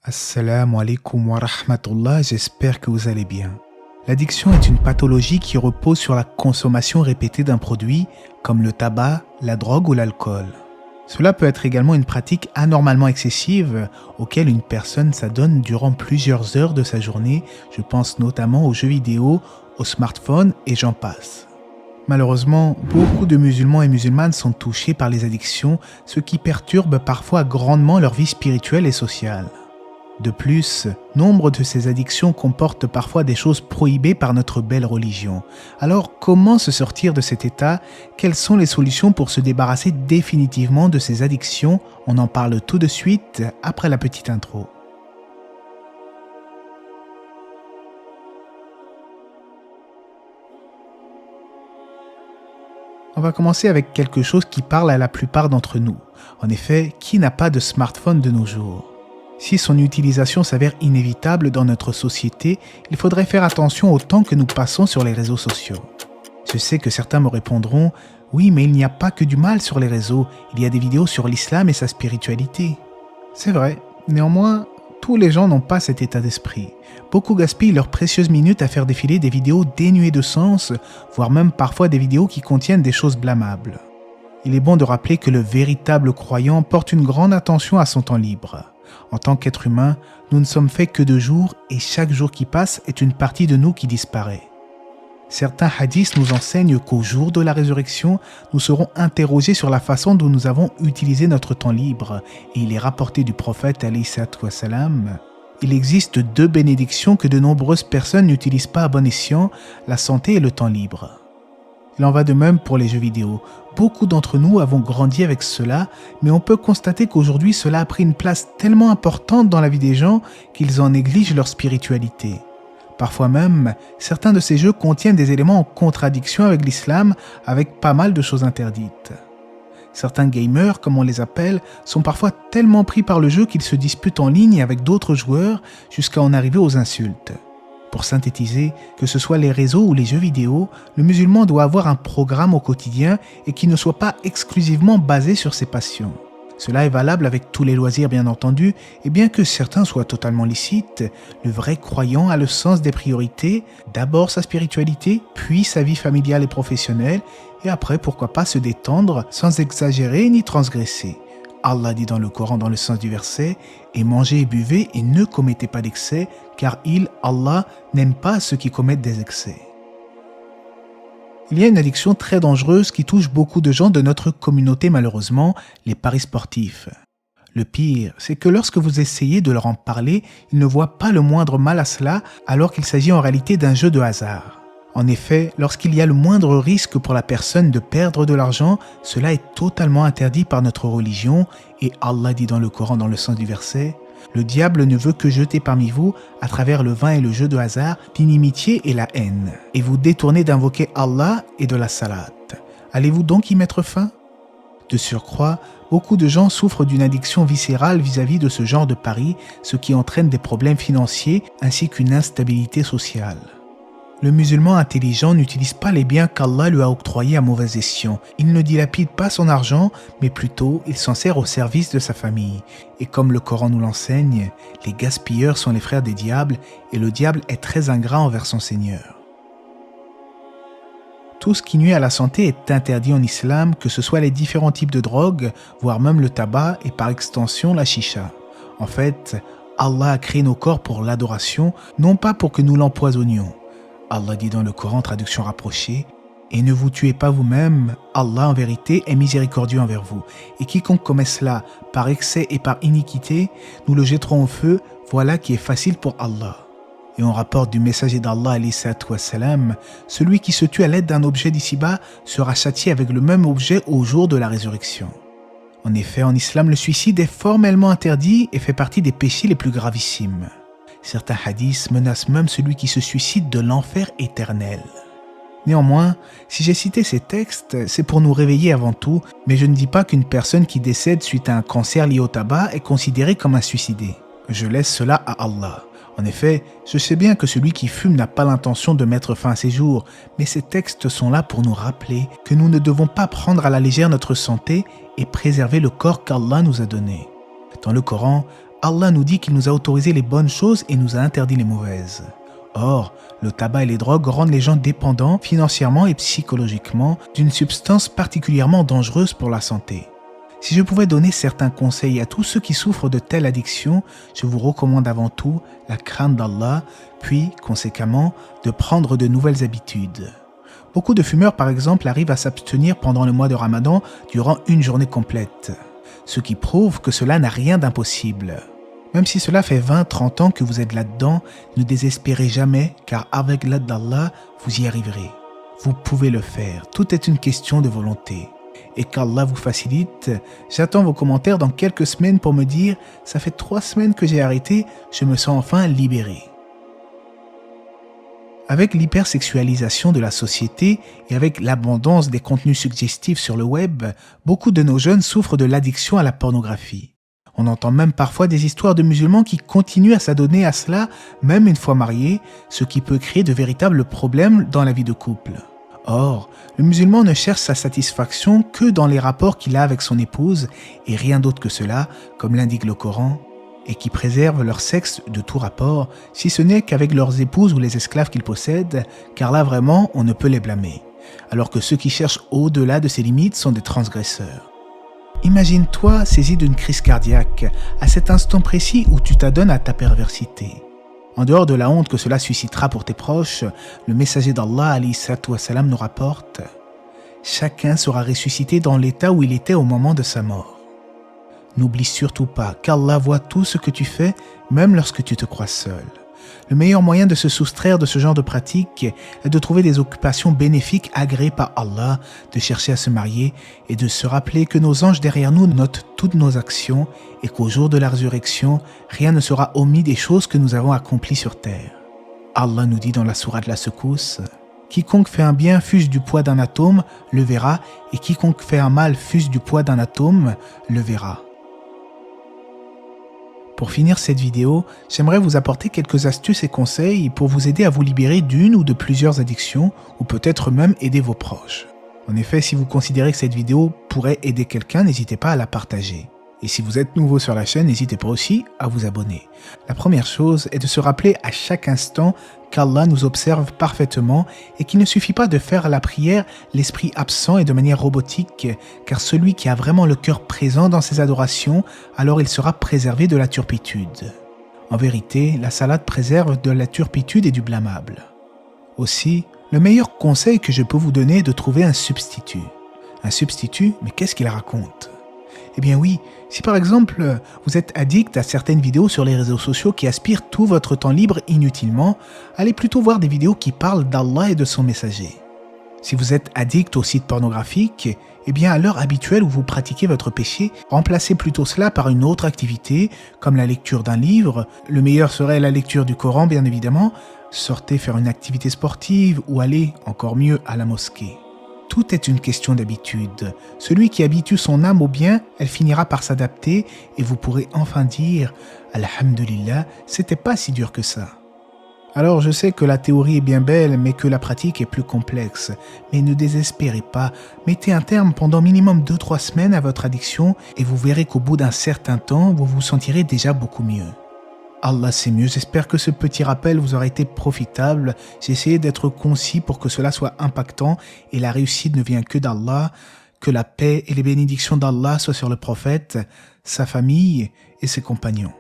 Assalamu alaikum wa rahmatullah, j'espère que vous allez bien. L'addiction est une pathologie qui repose sur la consommation répétée d'un produit comme le tabac, la drogue ou l'alcool. Cela peut être également une pratique anormalement excessive auquel une personne s'adonne durant plusieurs heures de sa journée, je pense notamment aux jeux vidéo, aux smartphones et j'en passe. Malheureusement, beaucoup de musulmans et musulmanes sont touchés par les addictions, ce qui perturbe parfois grandement leur vie spirituelle et sociale. De plus, nombre de ces addictions comportent parfois des choses prohibées par notre belle religion. Alors, comment se sortir de cet état? Quelles sont les solutions pour se débarrasser définitivement de ces addictions? On en parle tout de suite après la petite intro. On va commencer avec quelque chose qui parle à la plupart d'entre nous. En effet, qui n'a pas de smartphone de nos jours? Si son utilisation s'avère inévitable dans notre société, il faudrait faire attention au temps que nous passons sur les réseaux sociaux. Je sais que certains me répondront « Oui, mais il n'y a pas que du mal sur les réseaux, il y a des vidéos sur l'islam et sa spiritualité. » C'est vrai, néanmoins, tous les gens n'ont pas cet état d'esprit. Beaucoup gaspillent leurs précieuses minutes à faire défiler des vidéos dénuées de sens, voire même parfois des vidéos qui contiennent des choses blâmables. Il est bon de rappeler que le véritable croyant porte une grande attention à son temps libre. En tant qu'être humain, nous ne sommes faits que de jours et chaque jour qui passe est une partie de nous qui disparaît. Certains hadiths nous enseignent qu'au jour de la résurrection, nous serons interrogés sur la façon dont nous avons utilisé notre temps libre et il est rapporté du prophète alayhi salatu wassalam. Il existe deux bénédictions que de nombreuses personnes n'utilisent pas à bon escient, la santé et le temps libre. Il en va de même pour les jeux vidéo. Beaucoup d'entre nous avons grandi avec cela, mais on peut constater qu'aujourd'hui cela a pris une place tellement importante dans la vie des gens qu'ils en négligent leur spiritualité. Parfois même, certains de ces jeux contiennent des éléments en contradiction avec l'islam, avec pas mal de choses interdites. Certains gamers, comme on les appelle, sont parfois tellement pris par le jeu qu'ils se disputent en ligne avec d'autres joueurs jusqu'à en arriver aux insultes. Pour synthétiser, que ce soit les réseaux ou les jeux vidéo, le musulman doit avoir un programme au quotidien et qui ne soit pas exclusivement basé sur ses passions. Cela est valable avec tous les loisirs bien entendu, et bien que certains soient totalement licites, le vrai croyant a le sens des priorités, d'abord sa spiritualité, puis sa vie familiale et professionnelle, et après pourquoi pas se détendre sans exagérer ni transgresser. Allah dit dans le Coran dans le sens du verset « Et mangez et buvez et ne commettez pas d'excès, car Allah, n'aime pas ceux qui commettent des excès. » Il y a une addiction très dangereuse qui touche beaucoup de gens de notre communauté malheureusement, les paris sportifs. Le pire, c'est que lorsque vous essayez de leur en parler, ils ne voient pas le moindre mal à cela alors qu'il s'agit en réalité d'un jeu de hasard. En effet, lorsqu'il y a le moindre risque pour la personne de perdre de l'argent, cela est totalement interdit par notre religion et Allah dit dans le Coran dans le sens du verset « Le diable ne veut que jeter parmi vous, à travers le vin et le jeu de hasard, l'inimitié et la haine, et vous détourner d'invoquer Allah et de la salat. Allez-vous donc y mettre fin ?» De surcroît, beaucoup de gens souffrent d'une addiction viscérale vis-à-vis de ce genre de paris, ce qui entraîne des problèmes financiers ainsi qu'une instabilité sociale. Le musulman intelligent n'utilise pas les biens qu'Allah lui a octroyés à mauvais escient. Il ne dilapide pas son argent, mais plutôt il s'en sert au service de sa famille. Et comme le Coran nous l'enseigne, les gaspilleurs sont les frères des diables et le diable est très ingrat envers son Seigneur. Tout ce qui nuit à la santé est interdit en islam, que ce soit les différents types de drogues, voire même le tabac et par extension la chicha. En fait, Allah a créé nos corps pour l'adoration, non pas pour que nous l'empoisonnions. Allah dit dans le Coran, traduction rapprochée, « Et ne vous tuez pas vous-même, Allah en vérité est miséricordieux envers vous. Et quiconque commet cela par excès et par iniquité, nous le jetterons au feu, voilà qui est facile pour Allah. » Et on rapporte du messager d'Allah, alayhi salatu wassalam, « Celui qui se tue à l'aide d'un objet d'ici-bas sera châtié avec le même objet au jour de la résurrection. » En effet, en islam, le suicide est formellement interdit et fait partie des péchés les plus gravissimes. Certains hadiths menacent même celui qui se suicide de l'enfer éternel. Néanmoins, si j'ai cité ces textes, c'est pour nous réveiller avant tout, mais je ne dis pas qu'une personne qui décède suite à un cancer lié au tabac est considérée comme un suicidé. Je laisse cela à Allah. En effet, je sais bien que celui qui fume n'a pas l'intention de mettre fin à ses jours, mais ces textes sont là pour nous rappeler que nous ne devons pas prendre à la légère notre santé et préserver le corps qu'Allah nous a donné. Dans le Coran, Allah nous dit qu'il nous a autorisé les bonnes choses et nous a interdit les mauvaises. Or, le tabac et les drogues rendent les gens dépendants financièrement et psychologiquement d'une substance particulièrement dangereuse pour la santé. Si je pouvais donner certains conseils à tous ceux qui souffrent de telle addiction, je vous recommande avant tout la crainte d'Allah, puis, conséquemment, de prendre de nouvelles habitudes. Beaucoup de fumeurs, par exemple, arrivent à s'abstenir pendant le mois de Ramadan durant une journée complète, ce qui prouve que cela n'a rien d'impossible. Même si cela fait 20-30 ans que vous êtes là-dedans, ne désespérez jamais, car avec l'aide d'Allah, vous y arriverez. Vous pouvez le faire, tout est une question de volonté. Et qu'Allah vous facilite, j'attends vos commentaires dans quelques semaines pour me dire « ça fait 3 semaines que j'ai arrêté, je me sens enfin libéré ». Avec l'hypersexualisation de la société et avec l'abondance des contenus suggestifs sur le web, beaucoup de nos jeunes souffrent de l'addiction à la pornographie. On entend même parfois des histoires de musulmans qui continuent à s'adonner à cela, même une fois mariés, ce qui peut créer de véritables problèmes dans la vie de couple. Or, le musulman ne cherche sa satisfaction que dans les rapports qu'il a avec son épouse et rien d'autre que cela, comme l'indique le Coran, et qui préservent leur sexe de tout rapport, si ce n'est qu'avec leurs épouses ou les esclaves qu'ils possèdent, car là vraiment on ne peut les blâmer, alors que ceux qui cherchent au-delà de ces limites sont des transgresseurs. Imagine-toi saisi d'une crise cardiaque, à cet instant précis où tu t'adonnes à ta perversité. En dehors de la honte que cela suscitera pour tes proches, le messager d'Allah, alayhi salatu wassalam, nous rapporte « Chacun sera ressuscité dans l'état où il était au moment de sa mort. » N'oublie surtout pas qu'Allah voit tout ce que tu fais, même lorsque tu te crois seul. Le meilleur moyen de se soustraire de ce genre de pratique est de trouver des occupations bénéfiques agréées par Allah, de chercher à se marier et de se rappeler que nos anges derrière nous notent toutes nos actions et qu'au jour de la résurrection, rien ne sera omis des choses que nous avons accomplies sur terre. Allah nous dit dans la sourate de la secousse « Quiconque fait un bien fût-ce du poids d'un atome, le verra, et quiconque fait un mal fût-ce du poids d'un atome, le verra. » Pour finir cette vidéo, j'aimerais vous apporter quelques astuces et conseils pour vous aider à vous libérer d'une ou de plusieurs addictions ou peut-être même aider vos proches. En effet, si vous considérez que cette vidéo pourrait aider quelqu'un, n'hésitez pas à la partager. Et si vous êtes nouveau sur la chaîne, n'hésitez pas aussi à vous abonner. La première chose est de se rappeler à chaque instant qu'Allah nous observe parfaitement et qu'il ne suffit pas de faire la prière l'esprit absent et de manière robotique, car celui qui a vraiment le cœur présent dans ses adorations, alors il sera préservé de la turpitude. En vérité, la salade préserve de la turpitude et du blâmable. Aussi, le meilleur conseil que je peux vous donner est de trouver un substitut. Un substitut, mais qu'est-ce qu'il raconte ? Eh bien oui, si par exemple vous êtes addict à certaines vidéos sur les réseaux sociaux qui aspirent tout votre temps libre inutilement, allez plutôt voir des vidéos qui parlent d'Allah et de son messager. Si vous êtes addict aux sites pornographiques, eh bien à l'heure habituelle où vous pratiquez votre péché, remplacez plutôt cela par une autre activité, comme la lecture d'un livre. Le meilleur serait la lecture du Coran, bien évidemment. Sortez faire une activité sportive ou allez, encore mieux, à la mosquée. Tout est une question d'habitude. Celui qui habitue son âme au bien, elle finira par s'adapter et vous pourrez enfin dire « Alhamdulillah, c'était pas si dur que ça ». Alors je sais que la théorie est bien belle, mais que la pratique est plus complexe. Mais ne désespérez pas, mettez un terme pendant minimum 2-3 semaines à votre addiction et vous verrez qu'au bout d'un certain temps, vous vous sentirez déjà beaucoup mieux. Allah sait mieux, j'espère que ce petit rappel vous aura été profitable. J'ai essayé d'être concis pour que cela soit impactant et la réussite ne vient que d'Allah. Que la paix et les bénédictions d'Allah soient sur le prophète, sa famille et ses compagnons.